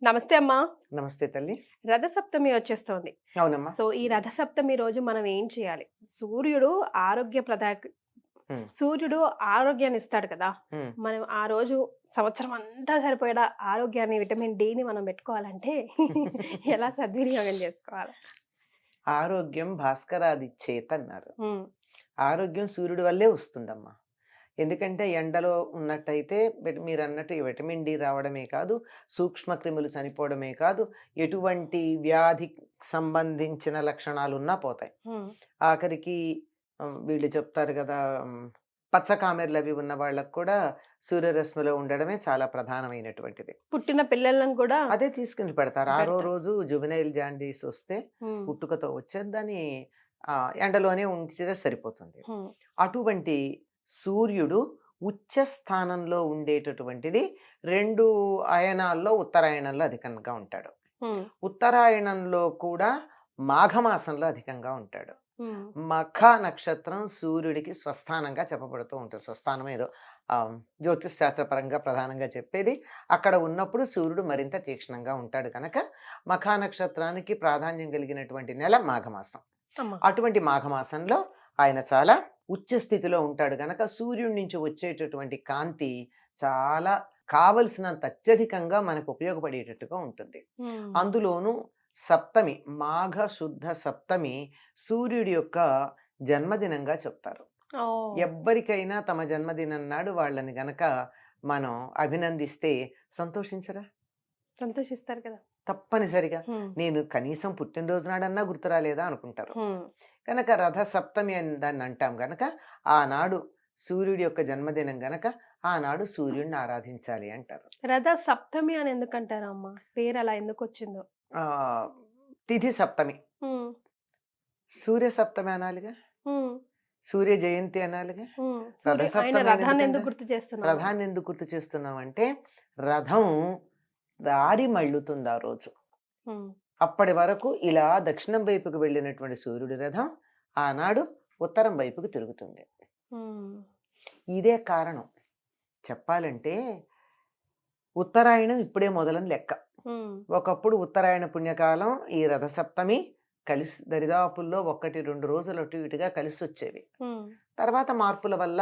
నమస్తే అమ్మా. నమస్తే తల్లి. రథసప్తమి వచ్చేస్తోంది. అవునమ్మా. సో, ఈ రథసప్తమి రోజు మనం ఏం చేయాలి? సూర్యుడు ఆరోగ్య ప్రదాయక హ్మ్. సూర్యుడు ఆరోగ్యాన్ని ఇస్తాడు కదా! హ్మ్. మనం ఆ రోజు సంవత్సరం అంతా సరిపోయేలా ఆరోగ్యాన్ని, విటమిన్ డీని మనం పెట్టుకోవాలంటే ఎలా సద్వినియోగం చేసుకోవాలి? ఆరోగ్యం భాస్కరాదిచ్చేతన్నారు. హ్మ్. ఆరోగ్యం సూర్యుడి వల్లే వస్తుందమ్మా. ఎందుకంటే ఎండలో ఉన్నట్టయితే మీరన్నట్టు ఈ విటమిన్ డి రావడమే కాదు, సూక్ష్మక్రిములు చనిపోవడమే కాదు, ఎటువంటి వ్యాధికి సంబంధించిన లక్షణాలున్నా పోతాయి. హ్మ్. ఆఖరికి వీళ్ళు చెప్తారు గదా! పచ్చ కామెర్లవి ఉన్న వాళ్ళకి కూడా సూర్యరశ్మిలో ఉండడమే చాలా ప్రధానమైనటువంటిది. పుట్టిన పిల్లలను కూడా అదే తీసుకెళ్ళి పెడతారు. ఆరో పెడతారు. రోజు జువెనైల్ జాండీస్ వస్తే హ్మ్. పుట్టుకతో వచ్చేది దాన్ని ఎండలోనే ఉంచితే సరిపోతుంది. హ్మ్. అటువంటి సూర్యుడు ఉచ్చ స్థానంలో ఉండేటటువంటిది 2 అయనాల్లో ఉత్తరాయణంలో అధికంగా ఉంటాడు. హ్మ్. ఉత్తరాయణంలో కూడా మాఘమాసంలో అధికంగా ఉంటాడు. హ్మ్. మఖ నక్షత్రం సూర్యుడికి స్వస్థానంగా చెప్పబడుతూ ఉంటుంది. స్వస్థానం ఏదో జ్యోతిష్ శాస్త్రపరంగా ప్రధానంగా చెప్పేది. అక్కడ ఉన్నప్పుడు సూర్యుడు మరింత తీక్షణంగా ఉంటాడు కనుక మఖా నక్షత్రానికి ప్రాధాన్యం కలిగినటువంటి నెల మాఘమాసం. అమ్మ. అటువంటి మాఘమాసంలో ఆయన చాలా ఉచ్చ స్థితిలో ఉంటాడు గనక సూర్యుడి నుంచి వచ్చేటటువంటి కాంతి చాలా కావలసినంత అత్యధికంగా మనకు ఉపయోగపడేటట్టుగా ఉంటుంది. హ్మ్. అందులోనూ సప్తమి, మాఘ శుద్ధ సప్తమి సూర్యుడి యొక్క జన్మదినంగా చెప్తారు. ఓహ్! ఎవ్వరికైనా తమ జన్మదినం నాడు వాళ్ళని గనక మనం అభినందిస్తే సంతోషించరా? సంతోషిస్తారు కదా! తప్పనిసరిగా. హ్మ్. నేను కనీసం పుట్టినరోజు నాడన్నా గుర్తు రాలేదా అనుకుంటారు. హ్మ్. కనుక రథ సప్తమి అని దాన్ని అంటాం గనక ఆనాడు సూర్యుడి యొక్క జన్మదినం గనక ఆనాడు సూర్యుడిని ఆరాధించాలి అంటారు. రథ సప్తమి అని ఎందుకంటారమ్మా? పేరు అలా ఎందుకొచ్చిందో? ఆహ్, తిథి సప్తమి. హ్మ్. సూర్య సప్తమి అనాలిగా. హ్మ్. సూర్య జయంతి అనాలిగా. హ్మ్. రథ ఆయన సప్తమి అని రథాన్నెందుకు ఎందుకంటారు? గుర్తు చేస్తున్నాము? రథాన్ని ఎందుకు గుర్తు చేస్తున్నామంటే రథం దారి మళ్ళుతుంది ఆ రోజు. హ్మ్. అప్పటి వరకు ఇలా దక్షిణం వైపుకు వెళ్ళినటువంటి సూర్యుడి రథం ఆనాడు ఉత్తరం వైపుకు తిరుగుతుంది. హ్మ్. ఇదే కారణం. చెప్పాలంటే ఉత్తరాయణం ఇప్పుడే మొదలని లెక్క. హ్మ్. ఒకప్పుడు ఉత్తరాయణ పుణ్యకాలం ఈ రథసప్తమి కలిసి దరిదాపుల్లో 1, 2 రోజులు అటు ఇటుగా కలిసొచ్చేవి. హ్మ్. తర్వాత మార్పుల వల్ల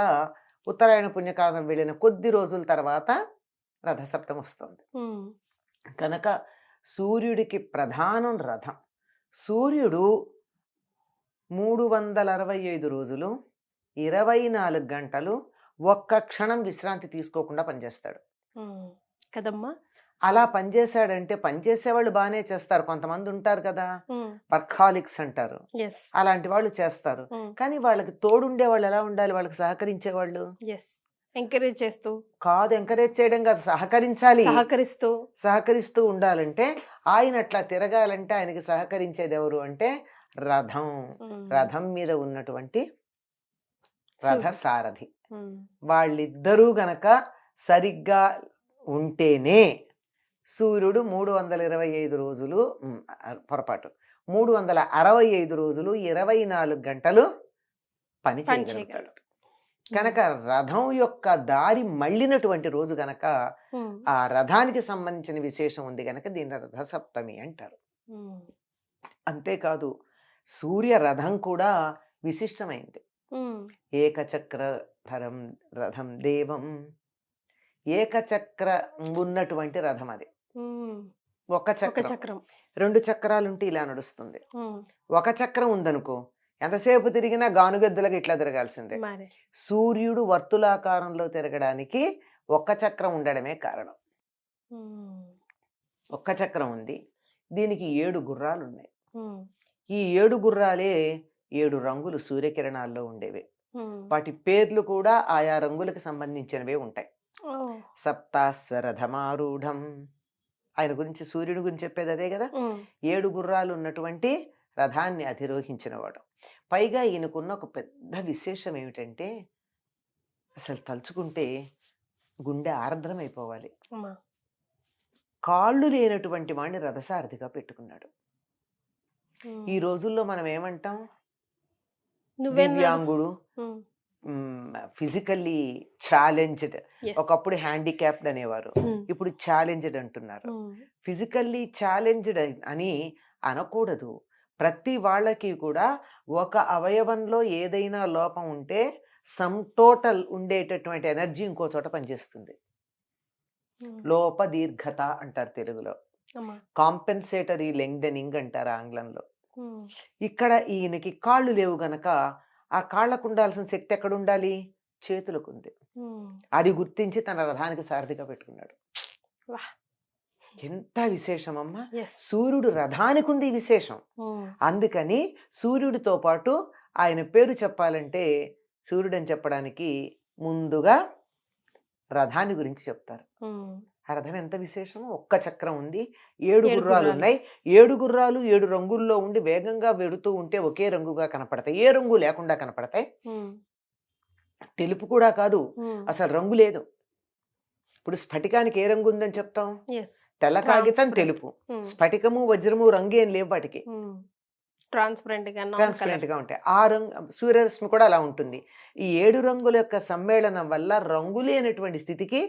ఉత్తరాయణ పుణ్యకాలం వెళ్ళిన కొద్ది రోజుల తర్వాత రథసప్తమి వస్తుంది. హ్మ్. కనుక సూర్యుడికి ప్రధానం రథం. సూర్యుడు 365 రోజులు, 24 గంటలు ఒక్క క్షణం విశ్రాంతి తీసుకోకుండా పనిచేస్తాడు. హ్మ్. కదమ్మా! అలా పనిచేశాడంటే పనిచేసేవాళ్ళు బానే చేస్తారు. కొంతమందుంటారు కదా! హ్మ్. వర్కాహోలిక్స్ అంటారు. యెస్. అలాంటి వాళ్ళు చేస్తారు. హ్మ్. కానీ వాళ్ళకి తోడుండేవాళ్ళు ఎలా ఉండాలి? వాళ్ళకి సహకరించేవాళ్ళు? యెస్. ఎంకరేజ్ చేస్తూ, కాదు, ఎంకరేజ్ చేయడం కాదు, సహకరించాలి. సహకరిస్తూ. సహకరిస్తూ ఉండాలంటే ఆయన అట్లా తిరగాలంటే ఆయనకి సహకరించేదెవరు అంటే రథం. హ్మ్. రథం మీద ఉన్నటువంటి సూర్యుడు. రథసారథి. హ్మ్. వాళ్ళిద్దరూ గనక సరిగ్గా ఉంటేనే సూర్యుడు 325 రోజులు పొరపాటు. 365 రోజులు 24 గంటలు పని పని చేయగలుగుతాడు. చేయగలరు. కనుక రథం యొక్క దారి మళ్ళినటువంటి రోజు గనక హ్మ్. ఆ రథానికి సంబంధించిన విశేషం ఉంది గనక దీన్ని రథసప్తమి అంటారు. హ్మ్. అంతేకాదు సూర్య రథం కూడా విశిష్టమైంది. హ్మ్. ఏకచక్రధరం రథం దేవం. ఏకచక్ర ఉన్నటువంటి రథం అది. హ్మ్. ఒక ఒక చక్రం. చక్రం. 2 చక్రాలుంటే ఇలా నడుస్తుంది. హ్మ్. ఒక చక్రం ఉందనుకో ఎంతసేపు తిరిగినా గానుగెద్దులాగా ఇట్లా తిరగాల్సిందే. మరి. సూర్యుడు వర్తులాకారంలో తిరగడానికి ఒక్క చక్రం ఉండడమే కారణం. హ్మ్. ఒక్క చక్రం ఉంది. దీనికి 7 గుర్రాలున్నాయి. హ్మ్. ఈ 7 గుర్రాలే 7 రంగులు సూర్యకిరణాల్లో ఉండేవి. హ్మ్. వాటి పేర్లు కూడా ఆయా రంగులకు సంబంధించినవే ఉంటాయి. ఓహ్! సప్తాశ్వరథమారూఢం. ఆయన గురించి సూర్యుడి గురించి చెప్పేది అదే గదా! హ్మ్. 7 గుర్రాలు ఉన్నటువంటి రథాన్ని అధిరోహించినవాడు. పైగా ఈయనకున్న ఒక పెద్ద విశేషం ఏమిటంటే, అసలు తలుచుకుంటే గుండె ఆర్ద్రమైపోవాలి. అమ్మా! కాళ్ళు లేనటువంటి వాడిని రథసారథిగా పెట్టుకున్నాడు. ఈ హ్మ్. రోజుల్లో మనం ఏమంటాం? నువ్వెన్నడు దివ్యాంగుడు, హ్మ్. Physically challenged, yes. ఒకప్పుడు హ్యాండిక్యాప్డ్ అనేవారు, ఇప్పుడు ఛాలెంజ్డ్ అంటున్నారు. ఫిజికల్లీ ఛాలెంజ్డ్ అని అనకూడదు. ప్రతి వాళ్ళకి కూడా ఒక అవయవంలో ఏదైనా లోపం ఉంటే సమ్ టోటల్ ఉండేటటువంటి ఎనర్జీ ఇంకో చోట పనిచేస్తుంది. లోప దీర్ఘత అంటారు తెలుగులో, కాంపెన్సేటరీ లెంగ్దెనింగ్ అంటారు ఆంగ్లంలో. ఇక్కడ ఈయనకి కాళ్ళు లేవు గనక ఆ కాళ్ళకు ఉండాల్సిన శక్తి ఎక్కడ ఉండాలి? చేతులకు ఉంది. అది గుర్తించి తన రథానికి సారథిగా పెట్టుకున్నాడు. ఎంత విశేషమమ్మా! సూర్యుడు రథానికి ఉంది విశేషం. అందుకని సూర్యుడితో పాటు ఆయన పేరు చెప్పాలంటే సూర్యుడు అని చెప్పడానికి ముందుగా రథాన్ని గురించి చెప్తారు. ఆ రథం ఎంత విశేషమో! ఒక్క చక్రం ఉంది, 7 గుర్రాలు ఉన్నాయి. 7 గుర్రాలు 7 రంగుల్లో ఉండి వేగంగా వెడుతూ ఉంటే ఒకే రంగుగా కనపడతాయి, ఏ రంగు లేకుండా కనపడతాయి. తెలుపు కూడా కాదు, అసలు రంగు లేదు. ఇప్పుడు స్ఫటికానికి ఏ రంగు ఉందని చెప్తాం? తెల్ల కాగితం తెలుపు, స్ఫటికము వజ్రము రంగు ఏం లేవు వాటికి, ట్రాన్స్పరెంట్ గా ఉంటాయి. ఆ రంగు సూర్యరశ్మి కూడా అలా ఉంటుంది. ఈ 7 రంగుల యొక్క సమ్మేళనం వల్ల రంగు లేనటువంటి స్థితికి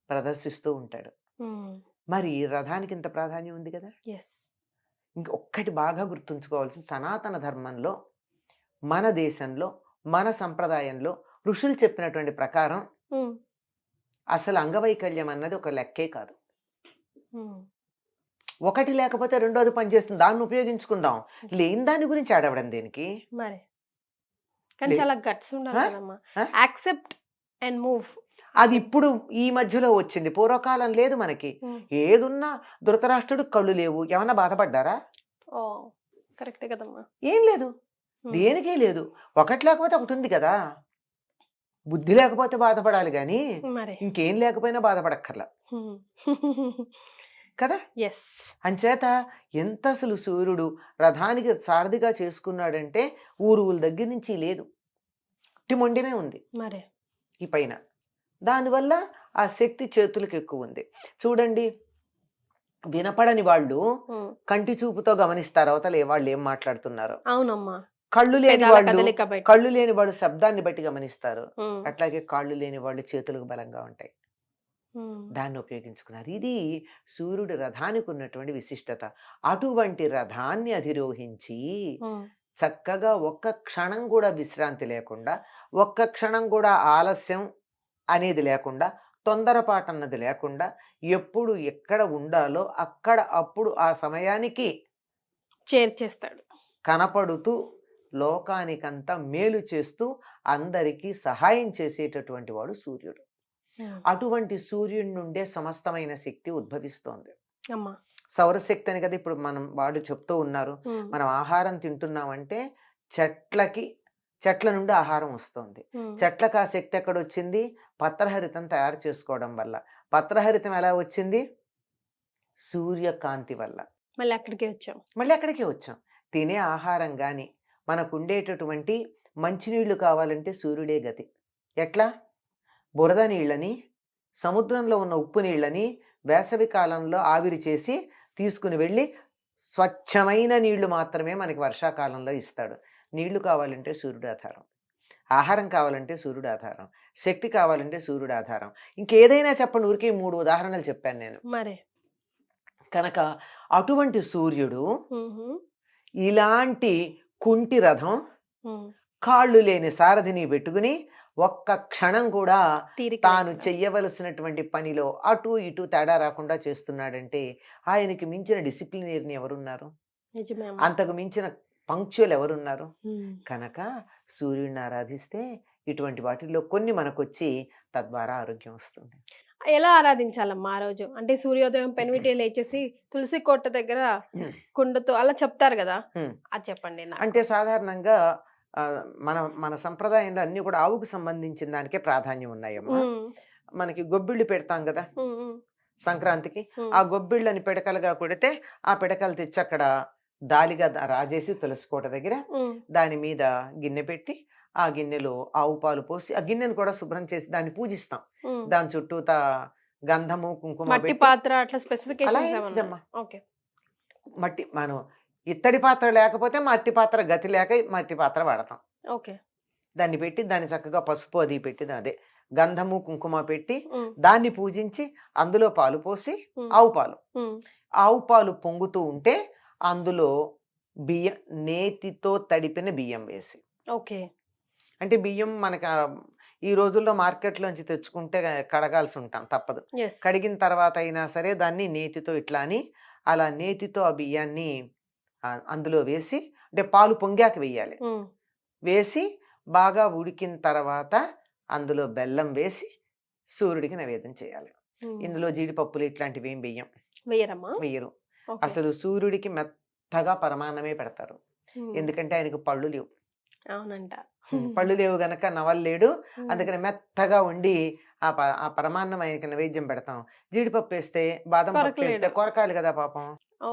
ప్రదర్శిస్తూ ఉంటాడు. మరి రథానికి ఇంత ప్రాధాన్యం ఉంది కదా. ఇంకొక్కటి బాగా గుర్తుంచుకోవాల్సిన, సనాతన ధర్మంలో, మన దేశంలో, మన సంప్రదాయంలో ఋషులు చెప్పినటువంటి ప్రకారం అసలు అంగవైకల్యం అన్నది ఒక లెక్కే కాదు. ఒకటి లేకపోతే రెండోది పనిచేస్తుంది, దాన్ని ఉపయోగించుకుందాం. లేని దాని గురించి ఆడవడం దేనికి? మరి కానీ చాలా గట్స్ ఉండాలి కదమ్మా. Accept and move. అది ఇప్పుడు ఈ మధ్యలో వచ్చింది, పూర్వకాలం లేదు మనకి. ఏదున్నా ధృతరాష్ట్రుడు కళ్ళు లేవు, ఏమన్నా బాధపడ్డారా? కరెక్టే కదమ్మా. ఏం లేదు, దేనికే లేదు. ఒకటి లేకపోతే ఒకటి ఉంది కదా. బుద్ధి లేకపోతే బాధపడాలి గాని ఇంకేం లేకపోయినా బాధపడక్కర్లా కదా. అంచేత ఎంత అసలు సూర్యుడు రథానికి సారథిగా చేసుకున్నాడంటే ఊరువుల దగ్గర నుంచి లేదు, మొండమే ఉంది ఈ పైన. దానివల్ల ఆ శక్తి చేతులకు ఎక్కువ ఉంది. చూడండి, వినపడని వాళ్ళు కంటి చూపుతో గమనిస్తారు అవతల వాళ్ళు ఏం మాట్లాడుతున్నారు. అవునమ్మా. కళ్ళు లేని వాళ్ళు శబ్దాన్ని బట్టి గమనిస్తారు. అట్లాగే కాళ్ళు లేని వాళ్ళు చేతులకు బలంగా ఉంటాయి, దాన్ని ఉపయోగించుకున్నారు. ఇది సూర్యుడు రథానికి ఉన్నటువంటి విశిష్టత. అటువంటి రథాన్ని అధిరోహించి చక్కగా ఒక్క క్షణం కూడా విశ్రాంతి లేకుండా, ఒక్క క్షణం కూడా ఆలస్యం అనేది లేకుండా, తొందరపాటు అన్నది లేకుండా, ఎప్పుడు ఎక్కడ ఉండాలో అక్కడ అప్పుడు ఆ సమయానికి చేర్చేస్తాడు. కనపడుతూ లోకానికంతా మేలు చేస్తూ అందరికీ సహాయం చేసేటటువంటి వాడు సూర్యుడు. అటువంటి సూర్యుడి నుండే సమస్తమైన శక్తి ఉద్భవిస్తోంది. సౌరశక్తి అని కదా ఇప్పుడు మనం వాడు చెప్తూ ఉన్నారు. మనం ఆహారం తింటున్నామంటే చెట్ల నుండి ఆహారం వస్తుంది. చెట్లకు ఆ శక్తి ఎక్కడ వచ్చింది? పత్రహరితం తయారు చేసుకోవడం వల్ల. పత్రహరితం ఎలా వచ్చింది? సూర్యకాంతి వల్ల. మళ్ళీ అక్కడికే వచ్చాం. తినే ఆహారం కానీ, మనకు ఉండేటటువంటి మంచినీళ్లు కావాలంటే సూర్యుడే గతి. ఎట్లా? బురద నీళ్ళని, సముద్రంలో ఉన్న ఉప్పు నీళ్ళని వేసవి కాలంలో ఆవిరి చేసి తీసుకుని వెళ్ళి స్వచ్ఛమైన నీళ్లు మాత్రమే మనకి వర్షాకాలంలో ఇస్తాడు. నీళ్లు కావాలంటే సూర్యుడు ఆధారం, ఆహారం కావాలంటే సూర్యుడు ఆధారం, శక్తి కావాలంటే సూర్యుడు ఆధారం. ఇంకేదైనా చెప్పండి, ఊరికే 3 ఉదాహరణలు చెప్పాను నేను. కనుక అటువంటి సూర్యుడు ఇలాంటి కుంటి రథం, కాళ్ళు లేని సారథిని పెట్టుకుని ఒక్క క్షణం కూడా తాను చెయ్యవలసినటువంటి పనిలో అటు ఇటు తేడా రాకుండా చేస్తున్నాడంటే ఆయనకి మించిన డిసిప్లినరీని ఎవరున్నారు? అంతకు మించిన పంక్చువల్ ఎవరున్నారు? కనుక సూర్యుడిని ఆరాధిస్తే ఇటువంటి వాటిల్లో కొన్ని మనకొచ్చి తద్వారా ఆరోగ్యం వస్తుంది. ఎలా ఆరాధించాలమ్మా ఆ రోజు? అంటే సూర్యోదయం పెనివిటి లేచేసి తులసి కోట దగ్గర కుండతో అలా చెప్తారు కదా, అది చెప్పండి. అంటే సాధారణంగా మన సంప్రదాయంలో అన్ని కూడా ఆవుకు సంబంధించిన దానికే ప్రాధాన్యం ఉన్నాయమ్మా. మనకి గొబ్బిళ్ళు పెడతాం కదా సంక్రాంతికి, ఆ గొబ్బిళ్ళని పిడకలుగా కొడితే ఆ పిడకలు తెచ్చి అక్కడ దాలిగా రాజేసి తులసి కోట దగ్గర దాని మీద గిన్నె పెట్టి ఆ గిన్నెలో ఆవు పాలు పోసి ఆ గిన్నెను కూడా శుభ్రం చేసి దాన్ని పూజిస్తాం. దాని చుట్టూ గంధము కుంకుమ మట్టి, మనం ఇత్తడి పాత్ర లేకపోతే మట్టి పాత్ర గతి లేక మట్టి పాత్ర వాడతాం. దాన్ని పెట్టి దాన్ని చక్కగా పసుపు అది పెట్టి అదే గంధము కుంకుమ పెట్టి ఉమ్, దాన్ని పూజించి అందులో పాలు పోసి ఉమ్, ఆవు పాలు ఉమ్, ఆవు పాలు పొంగుతూ ఉంటే అందులో బియ్యం నేతితో తడిపిన బియ్యం వేసి ఓకే. అంటే బియ్యం మనకు ఈ రోజుల్లో మార్కెట్లోంచి తెచ్చుకుంటే కడగాల్సి ఉంటాం తప్పదు. ఎస్. కడిగిన తర్వాత అయినా సరే దాన్ని నేతితో ఇట్లా అని అలా నేతితో ఆ బియ్యాన్ని అందులో వేసి అంటే పాలు పొంగాక వేయాలి. ఉమ్, వేసి బాగా ఉడికిన తర్వాత అందులో బెల్లం వేసి సూర్యుడికి నైవేద్యం చేయాలి. ఉమ్. ఇందులో జీడిపప్పులు ఇట్లాంటివి ఏం వేయరమ్మా? వెయ్యరు. ఓకే. అసలు సూర్యుడికి మెత్తగా పరమాన్నమే పెడతారు. ఉమ్, ఎందుకంటే ఆయనకు పళ్ళు లేవు. అవునంట. పళ్ళు లేవు గనక నవలలేడు. ఉమ్, అందుకని మెత్తగా ఉండి ఆ పరమాన్నం ఆయనకి నైవేద్యం పెడతాం. జీడిపప్పు వేస్తే బాదం పప్పు వేస్తే కొరకలేడు. కొరకాలి కదా పాపం. ఓ,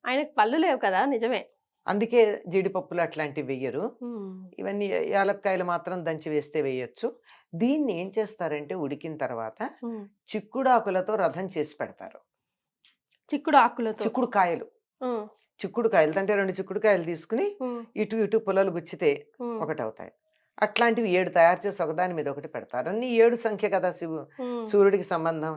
ఆయనకు పళ్ళు లేవు కదా, నిజమే. అందుకే జీడిపప్పులు అట్లాంటివి వెయ్యరు. ఉమ్, ఇవన్నీ యాలక్కాయలు మాత్రం దంచి వేస్తే వేయొచ్చు. దీన్ని ఏం చేస్తారంటే ఉడికిన తర్వాత ఉమ్. చిక్కుడాకులతో రథం చేసి పెడతారు. చిక్కుడు ఆకులతో. చిక్కుడుకాయలు ఉమ్, చిక్కుడుకాయలు అంటే 2 చిక్కుడుకాయలు తీసుకుని ఉమ్, ఇటు ఇటు పుల్లలు గుచ్చితే ఉమ్, ఒకటవుతాయి. అట్లాంటివి 7 తయారు చేసి ఒకదాని మీద ఒకటి పెడతారు. అన్ని 7 సంఖ్య కదా ఉమ్. సూర్యుడికి సంబంధం.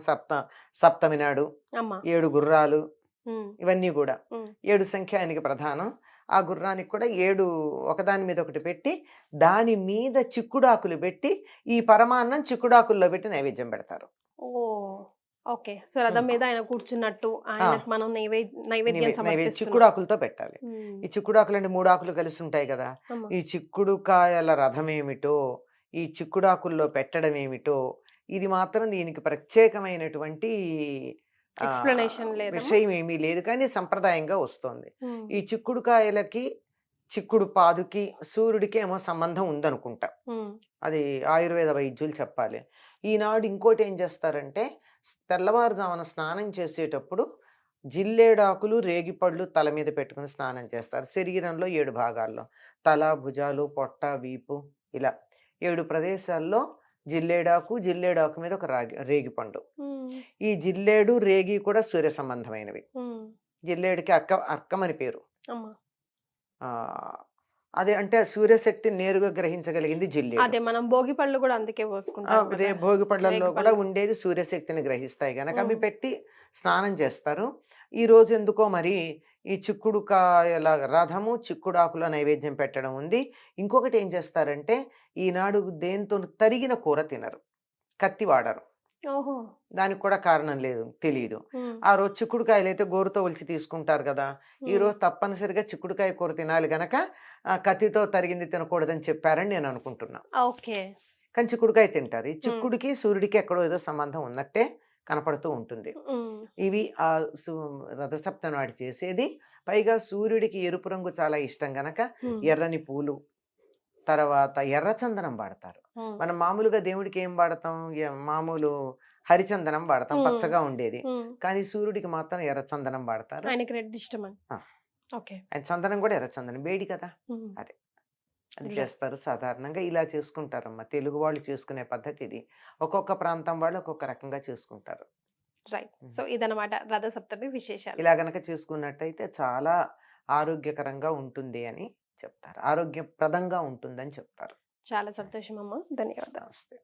సప్తమి నాడు అమ్మా. 7 గుర్రాలు ఉమ్, ఇవన్నీ కూడా ఉమ్, 7 సంఖ్య ఆయనకి ప్రధానం. ఆ గుర్రానికి కూడా 7 ఒకదాని మీద ఒకటి పెట్టి దాని మీద చిక్కుడాకులు పెట్టి ఈ పరమాన్నం చిక్కుడాకుల్లో పెట్టి నైవేద్యం పెడతారు. ఓ, ఓకే. సో రథం మీద ఆయన కూర్చున్నట్టు ఆయనకు మనం నైవేద్యం సమర్పిస్తున్నాం. చిక్కుడాకులతో పెట్టాలి. ఉమ్, ఈ చిక్కుడాకులు అంటే 3 ఆకులు కలిసి ఉంటాయి కదా. అమ్మా. ఈ చిక్కుడుకాయల రథం ఏమిటో ఈ చిక్కుడాకుల్లో పెట్టడం ఏమిటో ఇది మాత్రం దీనికి ప్రత్యేకమైనటువంటి ఎక్స్ప్లెనేషన్ లేదా? విషయం ఏమీ లేదు, కానీ సంప్రదాయంగా వస్తోంది. ఉమ్, ఈ చిక్కుడుకాయలకి చిక్కుడు పాదుకి సూర్యుడికి ఏమో సంబంధం ఉందనుకుంటా. ఉమ్, అది ఆయుర్వేద వైద్యులు చెప్పాలి. ఈనాడు ఇంకోటి ఏం చేస్తారంటే తెల్లవారుజామున స్నానం చేసేటప్పుడు జిల్లేడాకులు రేగిపళ్ళు తల మీద పెట్టుకుని స్నానం చేస్తారు. శరీరంలో 7 భాగాల్లో తల, భుజాలు, పొట్ట, వీపు ఇలా 7 ప్రదేశాల్లో జిల్లేడాకు మీద ఒక రేగిపండు. ఉమ్, ఈ జిల్లేడు రేగి కూడా సూర్య సంబంధమైనవి. ఉమ్, జిల్లేడికి అర్కం అని పేరు. అమ్మా. ఆ అదే అంటే సూర్యశక్తిని నేరుగా గ్రహించగలిగింది జిల్లేడు. అదే మనం భోగి పళ్ళు కూడా అందుకే పోసుకుంటాం కదా. భోగి పళ్ళల్లో కూడా రేగిపళ్ళు. ఉండేది సూర్యశక్తిని గ్రహిస్తాయి గనక అవి ఉమ్, పెట్టి స్నానం చేస్తారు. ఈ రోజు ఎందుకో మరి ఈ చిక్కుడుకాయల రథము చిక్కుడాకుల నైవేద్యం పెట్టడం ఉంది. ఇంకొకటి ఏం చేస్తారంటే ఈనాడు దేంతో తరిగిన కూర తినరు, కత్తి వాడరు. ఓహో. దానికి కూడా కారణం లేదు, తెలియదు. ఉమ్, ఆ రోజు చిక్కుడుకాయలు అయితే గోరుతో ఒలిచి తీసుకుంటారు కదా. ఈ ఉమ్, రోజు తప్పనిసరిగా చిక్కుడుకాయ కూర తినాలి గనక కత్తితో తరిగింది తినకూడదని చెప్పారని నేను అనుకుంటున్నా. ఓకే. కానీ చిక్కుడుకాయ తింటారు. ఈ ఉమ్, చిక్కుడికి సూర్యుడికి ఎక్కడో ఏదో సంబంధం ఉన్నట్టే కనపడుతూ ఉంటుంది. ఉమ్, ఇవి రథసప్తమి నాడు చేసేది. పైగా సూర్యుడికి ఎరుపు రంగు చాలా ఇష్టం గనక ఉమ్, ఎర్రని పూలు, తర్వాత ఎర్రచందనం వాడతారు. ఉమ్, మనం మామూలుగా దేవుడికి ఏం వాడతాం? మామూలు హరిచందనం వాడతాం, ఉమ్, పచ్చగా ఉండేది. ఉమ్. కానీ సూర్యుడికి మాత్రం ఎర్రచందనం వాడతారు. ఆయనకి రెడ్ ఇష్టమని. ఆ, ఓకే. ఆయన చందనం కూడా ఎర్రచందనం, వేడి కదా. ఉమ్, అది అది ఇలా. చేస్తారు. సాధారణంగా ఇలా చేసుకుంటారమ్మా. తెలుగు వాళ్ళు చేసుకునే పద్ధతి ఇది. ఒక్కొక్క ప్రాంతం వాళ్ళు ఒక్కొక్క రకంగా చేసుకుంటారు. రైట్. సో ఇదన్నమాట రథ సప్తమి విశేషాలు. ఇలా గనక చేసుకున్నట్టయితే చాలా ఆరోగ్యకరంగా ఉంటుంది అని చెప్తారు, ఆరోగ్యప్రదంగా ఉంటుందని చెప్తారు. చాలా సంతోషం అమ్మా. ధన్యవాదాలు. నమస్తే.